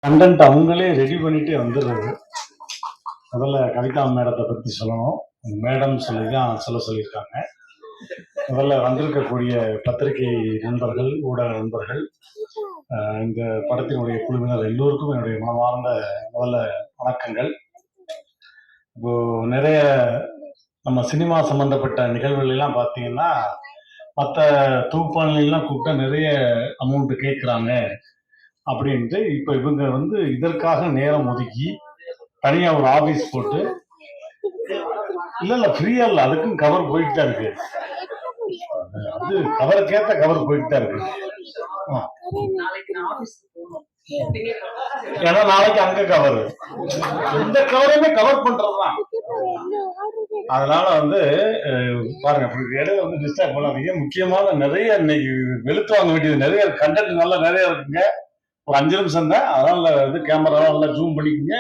Content அவங்களே ready பண்ணிட்டே வந்துடுறது. முதல்ல கவிதா மேடத்தை பற்றி சொல்லணும். மேடம் சொல்லி தான் சொல்லியிருக்காங்க. முதல்ல வந்திருக்கக்கூடிய பத்திரிகை நண்பர்கள், ஊடக நண்பர்கள், இந்த படத்தினுடைய குழுவினர் எல்லோருக்கும் என்னுடைய மனமார்ந்த முதல்ல வணக்கங்கள். இப்போ நிறைய நம்ம சினிமா சம்பந்தப்பட்ட நிகழ்வுகள் எல்லாம் பார்த்தீங்கன்னா, மற்ற தொகுப்பாளர்கள்லாம் கூப்பிட்டா நிறைய அமௌண்ட் கேட்குறாங்க அப்படின்ட்டு இப்போ இவங்க வந்து இதற்காக நேரம் ஒதுக்கி தனியாக ஒரு ஆஃபீஸ் போட்டு இல்ல ஃப்ரீயா இல்ல, அதுக்கும் கவர் போயிட்டு தான் இருக்கு. அது கவருக்கேத்த கவர் போயிட்டு தான் இருக்கு. ஏன்னா நாளைக்கு அங்க கவர், எந்த கவரையுமே கவர் பண்றதுதான். அதனால வந்து பாருங்க, இடையில வந்து டிஸ்டர்ப் பண்ணாதீங்க. முக்கியமான நிறைய இன்னைக்கு வெளுத்து வாங்க வேண்டியது நிறைய கண்டென்ட் நல்லா நிறைய இருக்குங்க. ஒரு 5 நிமிஷம் தான், அதனால வந்து கேமரா நல்லா ஜூம் பண்ணிக்கோங்க.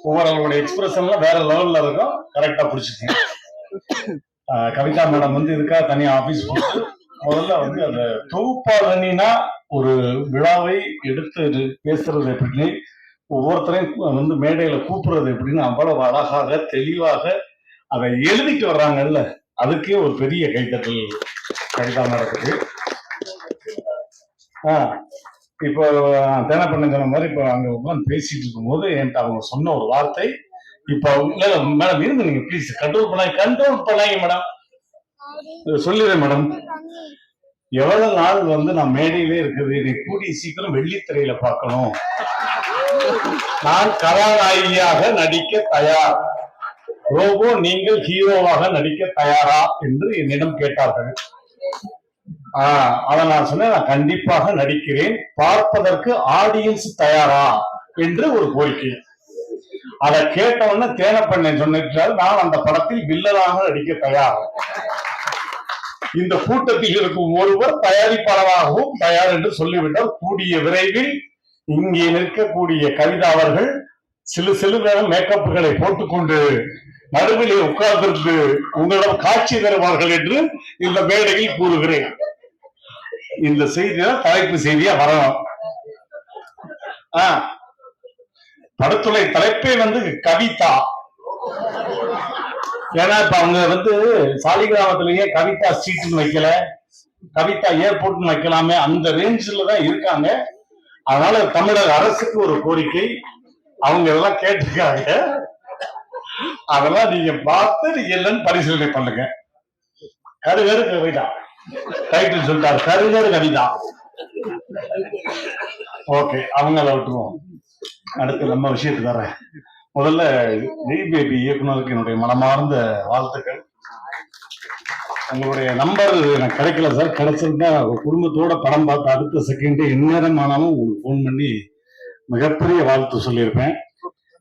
ஒவ்வொருவருடைய எக்ஸ்பிரஷன்லாம் வேற லெவல்ல இருக்கும், கரெக்டா பிடிச்சிக்கோங்க. கவிதா மேடம் வந்து இதுக்காக தனியா ஆபீஸ் போட்டு முதல்ல வந்து அந்த தொகுப்பாளனா ஒரு விழாவை எடுத்து பேசுறது எப்படின்னு, ஒவ்வொருத்தரையும் வந்து மேடையில கூப்பிடுறது எப்படின்னு அவ்வளவு அழகாக தெளிவாக அதை எழுதிட்டு வர்றாங்கல்ல, அதுக்கே ஒரு பெரிய கைத்தட்டல் கவிதா மேடத்துக்கு. இப்போ தேனப்பண்ண சொன்ன மாதிரி இப்போ அங்க உட்காந்து பேசிட்டு இருக்கும் போது என்கிட்ட அவங்க சொன்ன ஒரு வார்த்தை, இப்ப மேடம் இருங்க, நீங்க ப்ளீஸ் கண்ட்ரோல் பண்ணாங்க மேடம், சொல்லிடுறேன் மேடம். எவ்வளவு நாள் வந்து நான் மேடையிலே இருக்குது, இதை கூடிய சீக்கிரம் வெள்ளித்திரையில பார்க்கணும், நான் கதாநாயகியாக நடிக்க தயார், ரோபோ நீங்கள் ஹீரோவாக நடிக்க தயாரா என்று என்னிடம் கேட்டார்கள். அதை நான் சொன்னேன், நான் கண்டிப்பாக நடிக்கிறேன், பார்ப்பதற்கு ஆடியன்ஸ் தயாரா என்று ஒரு கோரிக்கை. அதை கேட்டவொன்னு தேனப்பண்ண சொன்னிட்டால், நான் அந்த படத்தில் வில்லனாக நடிக்க தயார், இந்த கூட்டத்தில் இருக்கும் ஒருவர் தயாரிப்பாளராகவும் தயார் என்று சொல்லிவிட்டால், கூடிய விரைவில் இங்கே நிற்கக்கூடிய கவிதா அவர்கள் சில மேக்கப்புகளை போட்டுக்கொண்டு நடுவிலே உட்கார்ந்திருந்து உங்களிடம் காட்சி தருவார்கள் என்று இந்த மேடையில் கூறுகிறேன். இந்த செய்திதான் தலைப்பு செய்தியா வரணும். படத்துறை தலைப்பே வந்து கவிதா. ஏன்னா இப்ப அவங்க வந்து சாலிகிராமத்திலேயே கவிதா ஸ்ட்ரீட்னு வைக்கல, கவிதா ஏர்போர்ட்னு வைக்கலாமே, அந்த ரேஞ்சில தான் இருக்காங்க. அதனால தமிழக அரசுக்கு ஒரு கோரிக்கை, அவங்க எல்லாம் கேட்டிருக்காங்க, அதெல்லாம் நீங்க பார்த்து நீங்க இல்லைன்னு பரிசீலனை பண்ணுங்க. கருகரு கவிதா டைட்டில் சொல்லிட்டாரு, கருகரு கவிதா. ஓகே, அவங்கள விட்டுருவோம். அடுத்து நம்ம விஷயத்துக்கு வரேன். முதல்ல ஜெய் பேபி இயக்குனருக்கு என்னுடைய மனமார்ந்த வாழ்த்துக்கள். உங்களுடைய நம்பர் எனக்கு கிடைக்கல சார், கிடைச்சிருந்தா குடும்பத்தோட படம் பார்த்து அடுத்த செகண்டே எந்நேரம் ஆனாலும் உங்களுக்கு போன் பண்ணி மிகப்பெரிய வாழ்த்து சொல்லியிருப்பேன்.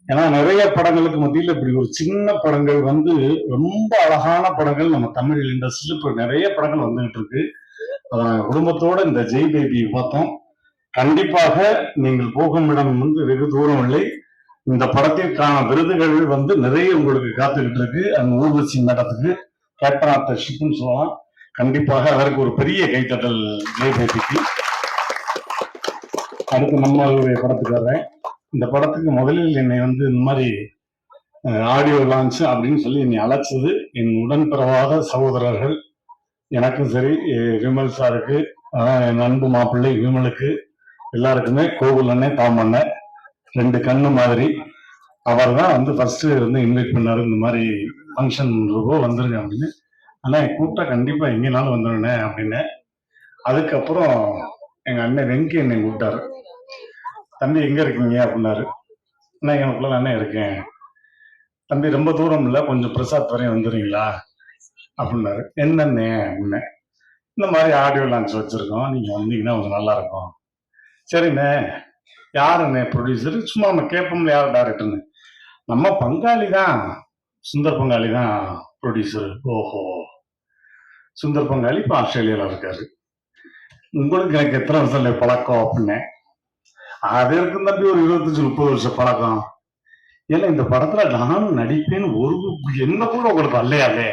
ஏன்னா நிறைய படங்களுக்கு மத்தியில் இப்படி ஒரு சின்ன படங்கள் வந்து ரொம்ப அழகான படங்கள் நம்ம தமிழ் இண்டஸ்ட்ரியில் இப்போ நிறைய படங்கள் வந்துகிட்டு இருக்கு. குடும்பத்தோட இந்த ஜெய் பேபி பார்த்தோம். கண்டிப்பாக நீங்கள் போகும் இடம் வந்து வெகு தூரம் இல்லை. இந்த படத்திற்கான விருதுகள் வந்து நிறைய உங்களுக்கு காத்துக்கிட்டு இருக்கு. அந்த ஊர்வசி மேடத்துக்கு கேப்டன் ஆஃப் த ஷிப்னு சொல்லலாம். கண்டிப்பாக அதற்கு ஒரு பெரிய கைத்தட்டல் ஜெய் பேபிக்கு. அடுத்து நம்மளுடைய படத்துக்கு வர்றேன். இந்த படத்துக்கு முதலில் என்னை வந்து இந்த மாதிரி ஆடியோ லான்ச் அப்படின்னு சொல்லி என்னை அழைச்சது என் உடன்பிறவாத சகோதரர்கள். எனக்கும் சரி, விமல் சாருக்கு, என் அன்பு மாப்பிள்ளை விமலுக்கு, எல்லாருக்குமே கோகுல் அண்ணன், தாமண்ணன், 2 கண்ணு மாதிரி. அவர் தான் வந்து ஃபர்ஸ்ட் வந்து இன்வைட் பண்ணாரு, இந்த மாதிரி ஃபங்க்ஷன் வந்துருங்க அப்படின்னு. ஆனா கூப்பிட்டா கண்டிப்பா எங்கேனாலும் வந்துடுனேன் அப்படின்னு. அதுக்கப்புறம் எங்க அண்ணன் வெங்கி என்னை கூப்பிட்டாரு, தம்பி எங்க இருக்கீங்க அப்படின்னாரு. அண்ணா எனக்குள்ள அண்ணன் இருக்கேன் தம்பி, ரொம்ப தூரம் இல்லை, கொஞ்சம் பிரசாத் வரையும் வந்துடுறீங்களா அப்படின்னாரு. என்னண்ணே அப்படின்னேன். இந்த மாதிரி ஆடியோ லான்ச் வச்சிருக்கோம், நீங்க வந்தீங்கன்னா கொஞ்சம் நல்லா இருக்கும். சரிண்ணே, யாருண்ணே ப்ரொடியூசர்? சும்மா நம்ம கேட்போம்ல யார் டைரக்டர்னு. நம்ம பங்காளி தான், சுந்தர் பங்காளி தான் ப்ரொடியூசர். ஓஹோ, சுந்தர் பங்காளி இப்போ ஆஸ்திரேலியாவில் இருக்காரு. உங்களுக்கு எனக்கு எத்தனை வருஷம் பழக்கம் அப்படின்னேன். அது இருக்கும் தம்பி, ஒரு 25-30 வருஷம் பழக்கம். ஏன்னா இந்த படத்துல நானும் நடிப்பேன்னு ஒரு என்ன கூட உங்களுக்கு அல்லையாலே,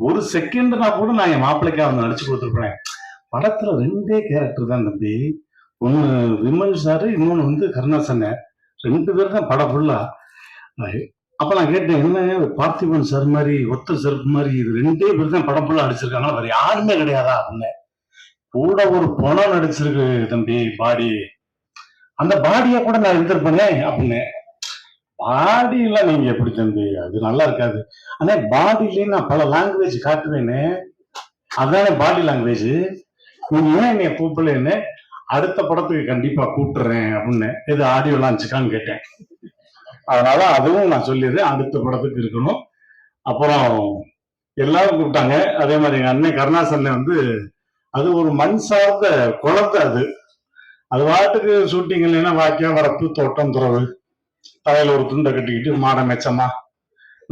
ஒரு செகண்ட்னா கூட நான் என் மாப்பிள்ளைக்கா வந்து நடிச்சு கொடுத்துருப்பேன். படத்துல 2 கேரக்டர் தான் தம்பி, ஒண்ணு விமல் சாரு, இன்னொன்னு வந்து கருணாசன். 2 பேர் தான் படம் ஃபுல்லா. அப்ப நான் கேட்டேன், என்ன பார்த்திபன் சார் மாதிரி ஒத்த செருப்பு மாதிரி இது 2 பேர் தான் படம் ஃபுல்லா அடிச்சிருக்காங்களா, வேற யாருமே கிடையாதா அப்படின்னு. கூட ஒரு பணம் நடிச்சிருக்கு தம்பி பாடி, அந்த பாடியை கூட நான் இருந்திருப்பேனே அப்படின்னு. பாடியில நீங்க எப்படி தம்பி, அது நல்லா இருக்காது. ஆனா பாடியிலேயே நான் பல லாங்குவேஜ் காட்டுவேன்னு, அதானே பாடி லாங்குவேஜ். நீங்க ஏன் என்னைய கூப்பிடலன்னு, அடுத்த படத்துக்கு கண்டிப்பா கூப்பிட்டுறேன் அப்படின்னு. இது ஆடியோ லான்ச்சுக்கான்னு கேட்டேன். அதனால அதுவும் நான் சொல்லிடுறேன், அடுத்த படத்துக்கு இருக்கணும். அப்புறம் எல்லாரும் கூப்பிட்டாங்க. அதே மாதிரி எங்க அண்ணன் கருணாசன் வந்து, அது ஒரு மண் சார்ந்த குழந்தை அது. அது வாட்டுக்கு ஷூட்டிங் இல்லைன்னா வாக்கியா வரப்பு தோட்டம் துறவு, தலையில ஒரு துண்டை கட்டிக்கிட்டு மாட மெச்சமா,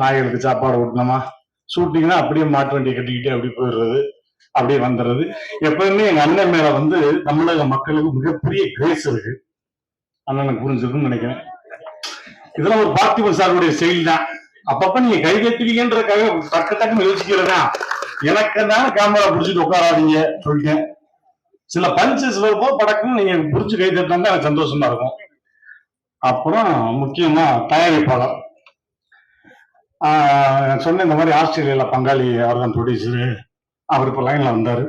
நாய்களுக்கு சாப்பாடு ஊட்டினமா, ஷூட்டிங்னா அப்படியே மாட்டு வண்டியை கட்டிக்கிட்டு அப்படி போயிடுறது, அப்படியே வந்துடுறது. எப்பவுமே எங்க அண்ணன் மேல வந்து தமிழக மக்களுக்கு மிகப்பெரிய கிரேஸ் இருக்கு. அண்ணனுக்கு புரிஞ்சிருக்குன்னு நினைக்கிறேன். இதெல்லாம் ஒரு பார்த்திபன் சாருடைய செயல் தான். அப்பப்ப நீங்க கை கட்டுவீங்கன்றதுக்காக டக்கு டக்குன்னு யோசிக்கிறதா, எனக்கு தான் கேமரா பிடிச்சிட்டு உட்காராதீங்க சொல்லிட்டேன். சில பஞ்சஸ் வரும்போ படக்குன்னு நீங்க புடிச்சு கை தட்டினா எனக்கு சந்தோஷமா இருக்கும். அப்புறம் முக்கியமா தயாரிப்பாளர் சொன்ன இந்த மாதிரி ஆஸ்திரேலியால பங்காளி அவர் தான் ப்ரொடியூசரு, அவர் இப்ப லைன்ல வந்தாரு.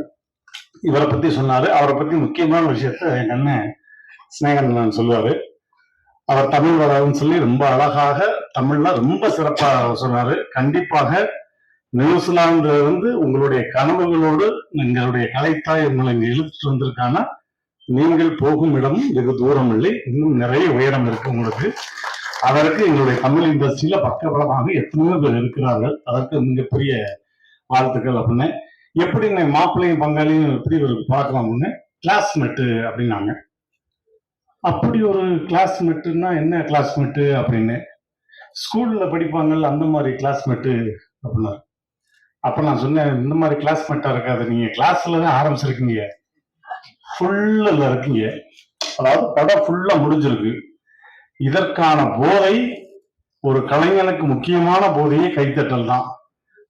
இவரை பத்தி சொன்னாரு. அவரை பத்தி முக்கியமான விஷயத்த எங்க அண்ணன் ஸ்நேகன் சொல்லுவாரு. அவர் தமிழ் வராதுன்னு சொல்லி ரொம்ப அழகாக தமிழ்ல ரொம்ப சிறப்பா சொன்னாரு. கண்டிப்பாக நியூசிலாந்து வந்து உங்களுடைய கனவுகளோடு எங்களுடைய கலைத்தாய் உங்களை இங்க இழுத்துட்டு வந்திருக்கானா, நீங்கள் போகும் இடம் வெகு தூரம் இல்லை, இன்னும் நிறைய உயரம் இருக்கு உங்களுக்கு. அதற்கு எங்களுடைய தமிழ் இண்டஸ்ட்ரியில பக்கபலமாக எத்தனையோ பேர் இருக்கிறார்கள். அதற்கு மிகப்பெரிய வாழ்த்துக்கள் அப்படின்னு. எப்படி மாப்பிள்ளையும் பங்காளியும் எப்படி ஒரு பார்க்கலாம்னு, கிளாஸ்மேட்டு அப்படின்னாங்க. அப்படி ஒரு கிளாஸ்மேட்டுன்னா என்ன கிளாஸ்மேட்டு அப்படின்னு, ஸ்கூல்ல படிப்பாங்கல்ல அந்த மாதிரி கிளாஸ்மேட்டு அப்படின்னா. அப்ப நான் சொன்னேன், இந்த மாதிரி கிளாஸ்மேட்டா இருக்காது, நீங்க கிளாஸ்ல தான் ஆரம்பிச்சிருக்கீங்க, ஃபுல்ல இருக்கீங்க. அதாவது படம் ஃபுல்லா முடிஞ்சிருக்கு. இதற்கான போதை ஒரு கலைஞனுக்கு முக்கியமான போதையே கைத்தட்டல் தான்.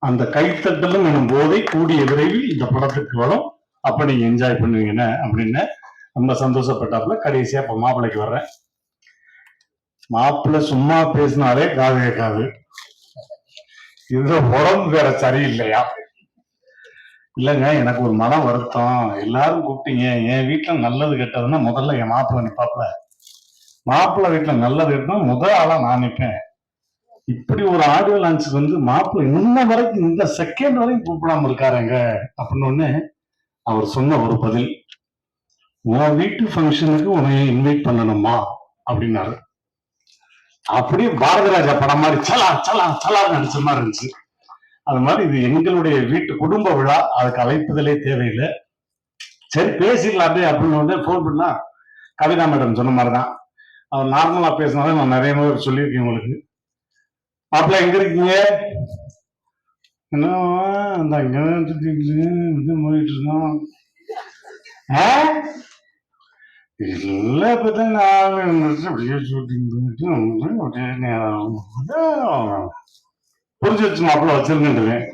அந்த கைத்தட்டலும் எனும் போதை கூடிய விரைவில் இந்த படத்துக்கு வரும். அப்ப நீங்க என்ஜாய் பண்ணுவீங்கன்னு அப்படின்னு ரொம்ப சந்தோஷப்பட்டாப்புல. கடைசியா இப்ப மாப்பிள்ளைக்கு வர்றேன். மாப்பிள்ளை சும்மா பேசினாலே காது கேட்காது. இது உடம்பு வேற சரியில்லையா? இல்லைங்க, எனக்கு ஒரு மனம் வருத்தம். எல்லாரும் கூப்பிட்டீங்க, என் வீட்டுல நல்லது கெட்டதுன்னா முதல்ல என் மாப்பிள்ளை நிப்பாப்புல. மாப்பிள்ளை வீட்டுல நல்லது கெட்டா முதல் ஆளா நான் நிற்பேன். இப்படி ஒரு ஆடியோ லான்ச்சுக்கு வந்து மாப்பிள்ளை இன்ன வரைக்கும், இந்த செகண்ட் வரைக்கும் கூப்பிடாம இருக்காருங்க அப்படின்னு ஒண்ணு அவர் சொன்ன ஒரு பதில், உன் வீட்டு ஃபங்க்ஷனுக்கு உன்னை இன்வைட் பண்ணணுமா அப்படின்னாரு. அப்படியே பாரதி ராஜா படம் மாதிரி சலா சலா சலா நடிச்ச மாதிரி இருந்துச்சு. அது மாதிரி இது எங்களுடைய வீட்டு குடும்ப விழா, அதுக்கு அழைப்புதலே தேவையில்லை. சரி பேசிடலாமே அப்படின்னு வந்து போன் பண்ணா, கவிதா மேடம் சொன்ன மாதிரிதான், அவர் நார்மலா பேசினாலும் நான் நிறைய பேர் சொல்லியிருக்கேன் உங்களுக்கு. மாப்பிள்ள எங்க இருக்கீங்க? என்ன இருக்கோம் இல்ல, இப்பதான் அப்படியே ஷூட்டிங் பண்ணிட்டு நேரம் புரிஞ்சு வச்சு மாப்பிள்ள வச்சிருக்கேன்.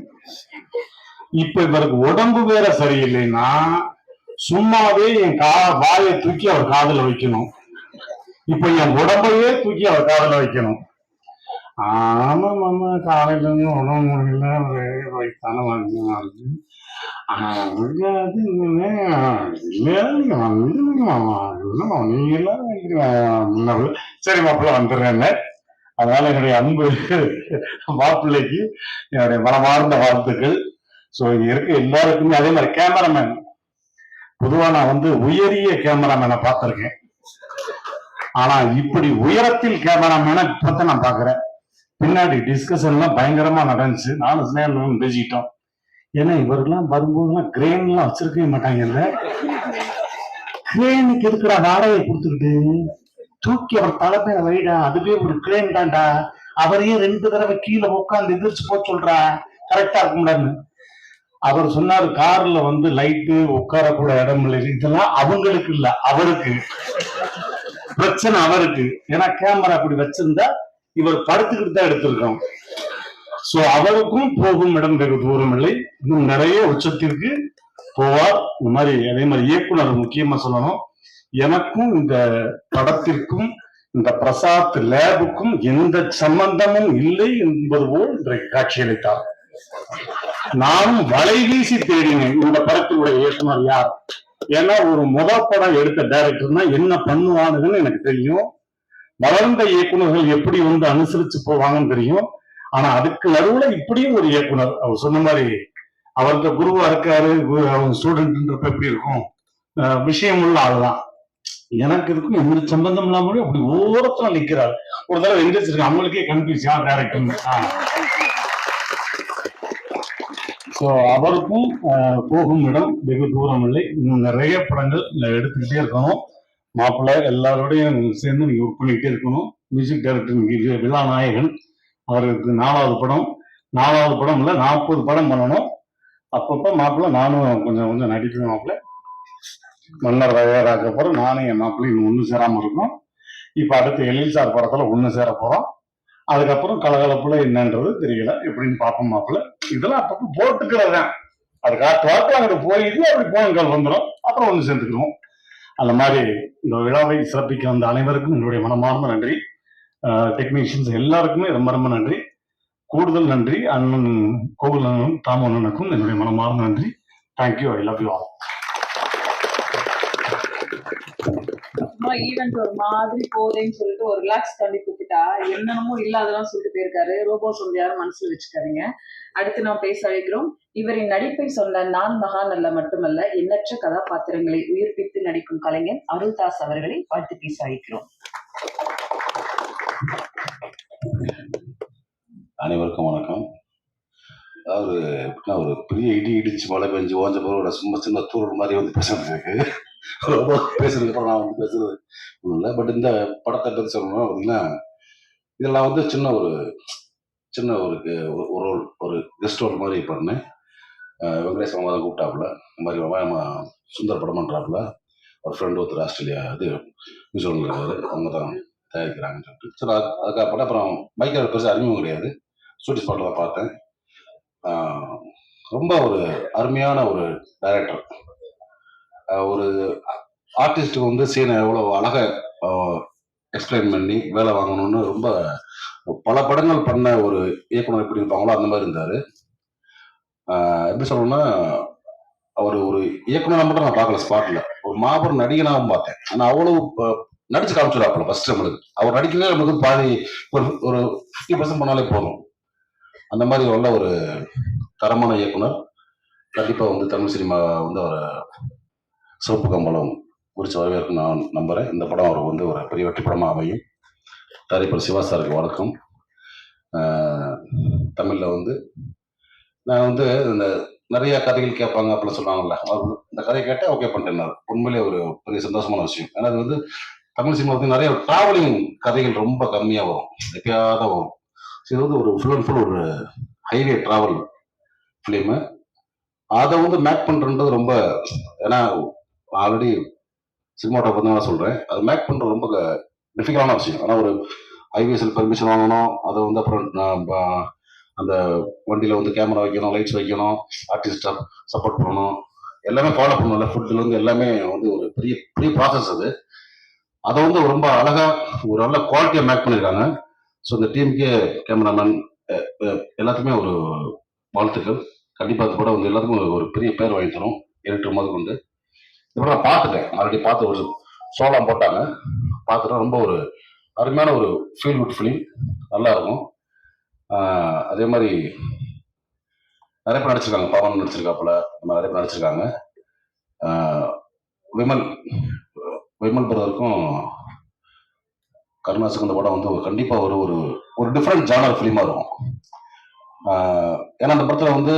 இப்ப இவருக்கு உடம்பு வேற சரியில்லைன்னா சும்மாவே என் வாயை தூக்கி அவர் காதல வைக்கணும். இப்ப என் உடம்பையே தூக்கி அவர் காதல வைக்கணும். ஆமா மாமா, காலையில இருந்து உடம்பு முடியல, வயசான இருக்கு. சரி மாப்பிள்ள வந்துடுறேன். அதனால என்னுடைய அன்பு மாப்பிள்ளைக்கு என்னுடைய மனமார்ந்த வாழ்த்துக்கள். சோ இங்க இருக்க எல்லாருக்குமே அதே மாதிரி கேமராமேன், பொதுவா நான் வந்து உயரிய கேமராமேனை பார்த்திருக்கேன். ஆனா இப்படி உயரத்தில் கேமராமேனை இப்பதான் நான் பாக்குறேன். பின்னாடி டிஸ்கஷன் எல்லாம் பயங்கரமா நடந்துச்சு. நானும் ஸ்னேகனும் பேசிக்கிட்டோம். ஏன்னா இவரெல்லாம் வரும்போதுலாம் கிரேன் எல்லாம் வச்சிருக்கவே மாட்டாங்கல்ல. கிரேனுக்கு இருக்கிற வாடகை கொடுத்துக்கிட்டு தூக்கி அவர் தலைமையில வைடா, அதுவே ஒரு கிரேன் தான்டா, அவரையே 2 தடவை கீழே உட்காந்து எதிர்த்து போக சொல்றா, கரெக்டா இருக்கும்டான்னு. அவர் சொன்னாரு, கார்ல வந்து லைட்டு உட்காரக்கூட இடம் இல்லை, இதெல்லாம் அவங்களுக்கு இல்ல, அவருக்கு பிரச்சனை, அவருக்கு. ஏன்னா கேமரா அப்படி வச்சிருந்தா இவர் படுத்துக்கிட்டு தான் எடுத்திருக்கோம். சோ அவருக்கும் போகும் இடம் வெகு தூரம் இல்லை, இன்னும் நிறைய உச்சத்திற்கு போவார். இந்த மாதிரி அதே மாதிரி இயக்குனர் முக்கியமா சொல்லணும், எனக்கும் இந்த படத்திற்கும் இந்த பிரசாத் லேபுக்கும் எந்த சம்பந்தமும் இல்லை என்பது போல் இன்றைக்கு காட்சியளித்தார். நானும் வலை வீசி தேடினேன் இந்த படத்தினுடைய இயக்குனர் யார். ஏன்னா ஒரு படம் எடுத்த டைரக்டர்னா என்ன பண்ணுவானுங்கன்னு எனக்கு தெரியும். வளர்ந்த இயக்குநர்கள் எப்படி வந்து அனுசரிச்சு போவாங்கன்னு தெரியும். ஆனா அதுக்கு நடுவுல இப்படியும் ஒரு இயக்குனர், அவர் சொன்ன மாதிரி அவர்கிட்ட குருவா இருக்காரு, அவங்க ஸ்டூடெண்ட்ன்றப்ப எப்படி இருக்கும், விஷயம் உள்ள ஆளுதான். எனக்கு இதுக்கும் எந்த சம்பந்தம் இல்லாம அப்படி ஓரத்துல நிக்கிறார். ஒரு தடவை எந்திரிச்சிருக்கேன், அவங்களுக்கே கன்ஃபியூஸ் யார் டைரக்டர். அவருக்கும் போகும் இடம் வெகு தூரம் இல்லை. இன்னும் நிறைய படங்கள் எடுத்துக்கிட்டே இருக்கணும். மாப்பிள்ளை எல்லாரோடையும் சேர்ந்து நீங்க ஒர்க் பண்ணிக்கிட்டே இருக்கணும். மியூசிக் டைரக்டர் விழா நாயகன், அவருக்கு 4வது படம் இல்ல 40 படம் பண்ணணும். அப்பப்ப மாப்பிள்ளை நானும் கொஞ்சம் கொஞ்சம் நடிக்கணும். மாப்பிள்ளை மன்னர் தயாராக அப்புறம் நானும் என் மாப்பிள்ளையும் ஒண்ணு சேராம இருக்கோம். இப்ப அடுத்து எழில் சார் படத்துல ஒண்ணு சேர போறோம். அதுக்கப்புறம் கலகலப்புல என்னன்றது தெரியல, எப்படின்னு பார்ப்போம். மாப்பிள்ளை இதெல்லாம் அப்பப்போ போட்டுக்கிறதான், அது காத்து வாக்கு அங்கிட்டு போயிட்டு அப்படி போனங்கள் வந்துடும், அப்புறம் ஒண்ணு சேர்ந்துக்குவோம். அந்த மாதிரி இந்த விழாவை சிறப்பிக்க வந்த அனைவருக்கும் என்னுடைய மனமார்ந்த நன்றி. டெக்னீஷியன்ஸ் எல்லாருக்குமே ரொம்ப ரொம்ப நன்றி. கூடுதல் நன்றி அண்ணன் கோகுல் அண்ணனும் தாமு அண்ணனுக்கும் என்னுடைய மனமார்ந்த நன்றி. Thank you. I love you all. Event ஒரு மாதிரி போதேன்னு சொல்லிட்டு ஒரு ரிலாக்ஸ் பண்ணி கூப்பிட்டா என்னென்னமோ இல்லாதெல்லாம் சொல்லிட்டு போயிருக்காரு. ரோபோ சொந்தியாரும் மனசுல வச்சுக்காதீங்க. அடுத்து நாம் பேச அழைக்கிறோம். இவரின் நடிப்பை சொன்ன நான் மகான் அல்ல மட்டுமல்ல, எண்ணற்ற கதாபாத்திரங்களை உயிர்ப்பித்து நடிக்கும் கலைஞர் அருள்தாஸ் அவர்களை வாழ்த்து பேச அழைக்கிறோம். அனைவருக்கும் வணக்கம். அதாவது ஒரு பெரிய இடி இடிச்சு மழை பெஞ்சு ஓஞ்ச பொருளோட சும்மா சின்ன தூரல் மாதிரி வந்து பேசுறதுக்கு ரொம்ப பேசுறதுக்கு அப்புறம் நான் வந்து பேசுறது ஒன்றும் இல்லை. பட் இந்த படத்தை பற்றி சொல்லணும்னா பார்த்தீங்கன்னா, இதெல்லாம் வந்து சின்ன ஒரு ரோல், ஒரு கெஸ்ட் ரோல் மாதிரி பண்ணேன். வெங்கடேஷ் மாமா தான் கூப்பிட்டாப்புல, இந்த மாதிரி நம்ம சுந்தர் படம் பண்ணுறாப்புல, ஒரு ஃப்ரெண்டு ஒருத்தர் ஆஸ்திரேலியா நியூசிலாண்டில் இருக்காரு, அவங்க தான் தயாரிக்கிறாங்கன்னு சொல்லிட்டு சரி அதுக்கப்புறம் அப்புறம் மைக்கேல் பெருசாக அறிமுகம் கிடையாது, ஷூட்டிங் ஸ்பாட்டில் தான் பார்த்தேன். ரொம்ப ஒரு அருமையான ஒரு டைரக்டர். ஒரு ஆர்டிஸ்ட்டுக்கு வந்து சீனை எவ்வளோ அழகாக எக்ஸ்பிளைன் பண்ணி வேலை வாங்கணும்னு ரொம்ப பல படங்கள் பண்ண ஒரு இயக்குனர் எப்படி இருப்பாங்களோ அந்த மாதிரி இருந்தார். எப்படி சொல்லணும்னா, அவர் ஒரு இயக்குனரை மட்டும் நான் பார்க்கல, ஸ்பாட்டில் ஒரு மாபெரும் நடிகனாகவும் பார்த்தேன். ஆனால் அவ்வளவு நடிச்சு காமிச்சிடாப்புல ஃபர்ஸ்ட் நம்மளுக்கு. அவர் நடிக்கவே நம்மளுக்கு பாதி ஒரு 50% பண்ணாலே போதும். அந்த மாதிரி உள்ள ஒரு தரமான இயக்குனர். கண்டிப்பாக வந்து தமிழ் சினிமா வந்து அவரை சிவப்பு கம்பளம் குறித்து வரவேற்கும் நான் நம்புகிறேன். இந்த படம் அவருக்கு வந்து ஒரு பெரிய வெற்றி படமாக அமையும். தயாரிப்பாளர் சிவா சாருக்கு வணக்கம். தமிழில் வந்து நான் வந்து இந்த நிறைய கதைகள் கேட்பாங்க அப்படிலாம் சொல்லுவாங்கல்ல, இந்த கதையை கேட்டால் ஓகே பண்ணிட்டேன். உண்மையிலே ஒரு பெரிய சந்தோஷமான விஷயம். ஏன்னா அது வந்து தமிழ் சினிமா வந்து நிறைய டிராவலிங் கதைகள் ரொம்ப கம்மியாக வரும், எப்பயாவது வரும். இது வந்து ஒரு ஃபுல் அண்ட் ஃபுல் ஒரு ஹைவே டிராவல் ஃபிலிமு. அதை வந்து மேக் பண்ணுறது ரொம்ப, ஏன்னா ஆல்ரெடி சினிமாட்டை பற்றி நான் சொல்கிறேன், அதை மேக் பண்ணுறது ரொம்ப டிஃபிகல்ட்டான விஷயம். ஆனால் ஒரு ஹைவேஸில் பெர்மிஷன் வாங்கணும், அதை வந்து அப்புறம் அந்த வண்டியில் வந்து கேமரா வைக்கணும், லைட்ஸ் வைக்கணும், ஆர்டிஸ்டை சப்போர்ட் பண்ணணும், எல்லாமே ஃபாலோ பண்ணணும்ல, ஃபுட்டுலேருந்து எல்லாமே வந்து ஒரு பெரிய பெரிய ப்ராசஸ் அது. அதை வந்து ரொம்ப அழகாக ஒரு நல்ல குவாலிட்டியாக மேக் பண்ணியிருக்காங்க. ஸோ இந்த டீமுக்கே, கேமராமேன் எல்லாத்துக்குமே ஒரு வாழ்த்துக்கள். கண்டிப்பாக அது கூட வந்து எல்லாத்துக்கும் ஒரு பெரிய பேர் வாங்கி தரும், எடிட்டர் முதல் கொண்டு. இப்போ நான் பார்த்துட்டேன், ஆல்ரெடி பார்த்து ஒரு சோளம் போட்டாங்க, பார்த்துட்டா ரொம்ப ஒரு அருமையான ஒரு ஃபீல் குட் ஃபிலிம், நல்லா இருக்கும். அதே மாதிரி நிறைய பேர் நடிச்சிருக்காங்க, பவன் நடிச்சிருக்காப்புல, நம்ம நிறைய பேர் நடிச்சிருக்காங்க. விமல் பிரதருக்கும் கருணாசுக்கு இந்த படம் வந்து கண்டிப்பாக ஒரு ஒரு டிஃப்ரெண்ட் ஜானர் ஃபிலிமாக இருக்கும். ஏன்னா அந்த படத்தில் வந்து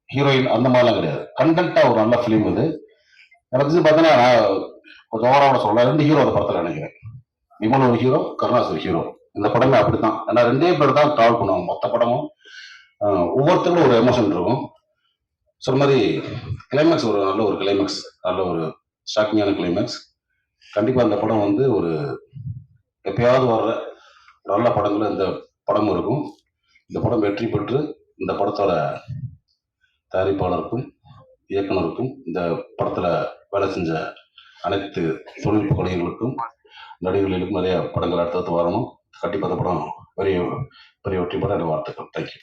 ஹீரோயின் அந்த மாதிரிலாம் கிடையாது, கண்டென்ட்டாக ஒரு நல்ல ஃபிலிம் இது. எனக்கு பார்த்தீங்கன்னா கொஞ்சம் ஓவராக சொல்லலாம், 2 ஹீரோ அந்த படத்தில் நினைக்கிறேன். விமல் ஒரு ஹீரோ, கருணாஸ் ஒரு ஹீரோ. இந்த படமே அப்படித்தான், ஏன்னா 2 பேர் தான் ட்ராவல் பண்ணுவாங்க மொத்த படமும். ஒவ்வொருத்தருக்கும் ஒரு எமோஷன் இருக்கும். சொன்ன மாதிரி கிளைமேக்ஸ் ஒரு நல்ல ஒரு கிளைமேக்ஸ், நல்ல ஒரு ஷாக்கிங்கான கிளைமேக்ஸ். கண்டிப்பாக அந்த படம் வந்து ஒரு எப்பயாவது வர்ற நல்ல படங்கள் இந்த படமும் இருக்கும். இந்த படம் வெற்றி பெற்று இந்த படத்தோட தயாரிப்பாளருக்கும் இயக்குனருக்கும் இந்த படத்தில் வேலை செஞ்ச அனைத்து தொழில்நுட்ப கலைஞர்களுக்கும் நடிகர்களுக்கும் நிறைய படங்கள் அடுத்தடுத்து வரணும். கண்டிப்பாக அந்த படம் பெரிய பெரிய வெற்றி பெற வாழ்த்துக்கள். தேங்க்யூ.